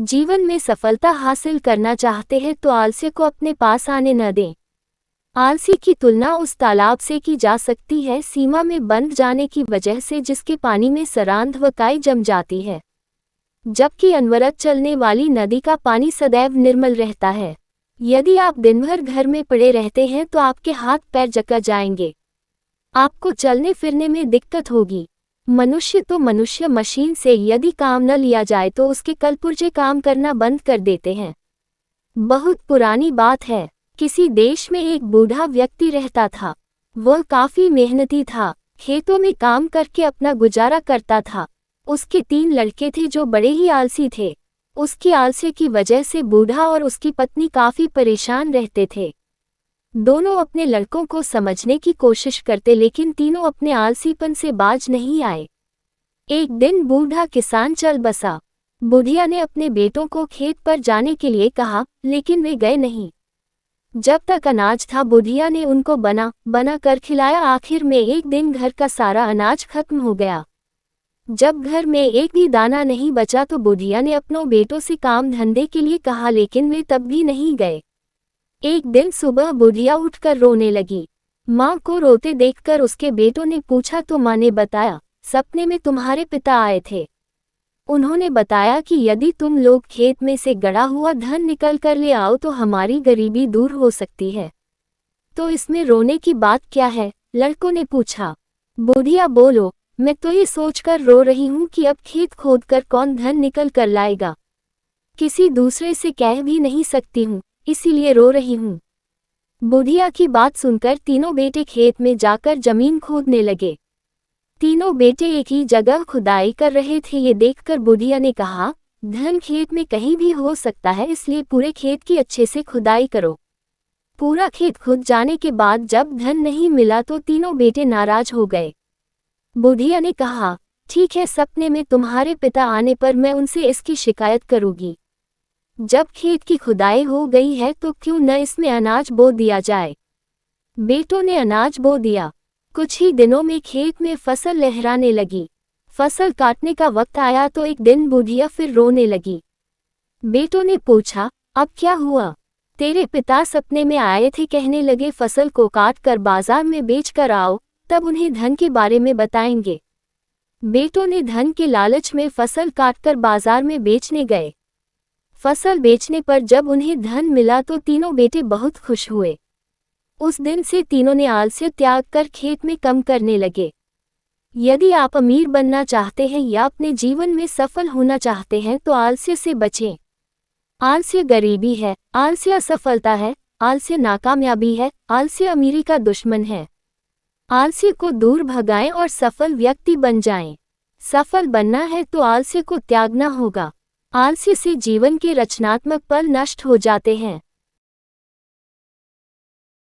जीवन में सफलता हासिल करना चाहते हैं तो आलस्य को अपने पास आने न दें। आलसी की तुलना उस तालाब से की जा सकती है सीमा में बंध जाने की वजह से जिसके पानी में सरांध व काई जम जाती है, जबकि अनवरत चलने वाली नदी का पानी सदैव निर्मल रहता है। यदि आप दिन भर घर में पड़े रहते हैं तो आपके हाथ पैर जकड़ जाएंगे, आपको चलने फिरने में दिक्कत होगी। मनुष्य मशीन से यदि काम न लिया जाए तो उसके कलपुर्जे काम करना बंद कर देते हैं। बहुत पुरानी बात है। किसी देश में एक बूढ़ा व्यक्ति रहता था। वह काफी मेहनती था, खेतों में काम करके अपना गुजारा करता था। उसके 3 लड़के थे जो बड़े ही आलसी थे। उसकी आलस्य की वजह से बूढ़ा और उसकी पत्नी काफी परेशान रहते थे। दोनों अपने लड़कों को समझने की कोशिश करते लेकिन तीनों अपने आलसीपन से बाज नहीं आए। एक दिन बूढ़ा किसान चल बसा। बुढ़िया ने अपने बेटों को खेत पर जाने के लिए कहा, लेकिन वे गए नहीं। जब तक अनाज था बुढ़िया ने उनको बना कर खिलाया। आखिर में एक दिन घर का सारा अनाज खत्म हो गया। जब घर में एक भी दाना नहीं बचा तो बुढ़िया ने अपनों बेटों से काम धंधे के लिए कहा, लेकिन वे तब भी नहीं गए। एक दिन सुबह बुढ़िया उठकर रोने लगी। माँ को रोते देखकर उसके बेटों ने पूछा तो माँ ने बताया, सपने में तुम्हारे पिता आए थे। उन्होंने बताया कि यदि तुम लोग खेत में से गड़ा हुआ धन निकल कर ले आओ तो हमारी गरीबी दूर हो सकती है। तो इसमें रोने की बात क्या है? लड़कों ने पूछा। बुढ़िया बोलो, मैं तो ये सोचकर रो रही हूँ कि अब खेत खोदकर कौन धन निकल कर लाएगा। किसी दूसरे से कह भी नहीं सकती हूँ, इसीलिए रो रही हूँ। बुढ़िया की बात सुनकर तीनों बेटे खेत में जाकर जमीन खोदने लगे। तीनों बेटे एक ही जगह खुदाई कर रहे थे। ये देखकर बुढ़िया ने कहा, धन खेत में कहीं भी हो सकता है, इसलिए पूरे खेत की अच्छे से खुदाई करो। पूरा खेत खुद जाने के बाद जब धन नहीं मिला तो तीनों बेटे नाराज हो गए। बुढ़िया ने कहा, ठीक है, सपने में तुम्हारे पिता आने पर मैं उनसे इसकी शिकायत करूंगी। जब खेत की खुदाई हो गई है तो क्यों न इसमें अनाज बो दिया जाए। बेटों ने अनाज बो दिया। कुछ ही दिनों में खेत में फसल लहराने लगी। फसल काटने का वक्त आया तो एक दिन बुढ़िया फिर रोने लगी। बेटों ने पूछा, अब क्या हुआ? तेरे पिता सपने में आए थे, कहने लगे फसल को काट कर बाजार में बेच कर आओ, तब उन्हें धन के बारे में बताएंगे। बेटों ने धन के लालच में फसल काटकर बाजार में बेचने गए। फसल बेचने पर जब उन्हें धन मिला तो तीनों बेटे बहुत खुश हुए। उस दिन से तीनों ने आलस्य त्याग कर खेत में काम करने लगे। यदि आप अमीर बनना चाहते हैं या अपने जीवन में सफल होना चाहते हैं तो आलस्य से बचें। आलस्य गरीबी है, आलस्य असफलता है, आलस्य नाकामयाबी है, आलस्य अमीरी का दुश्मन है। आलस्य को दूर भगाएं और सफल व्यक्ति बन जाएं। सफल बनना है तो आलस्य को त्यागना होगा। आलस्य से जीवन के रचनात्मक पल नष्ट हो जाते हैं।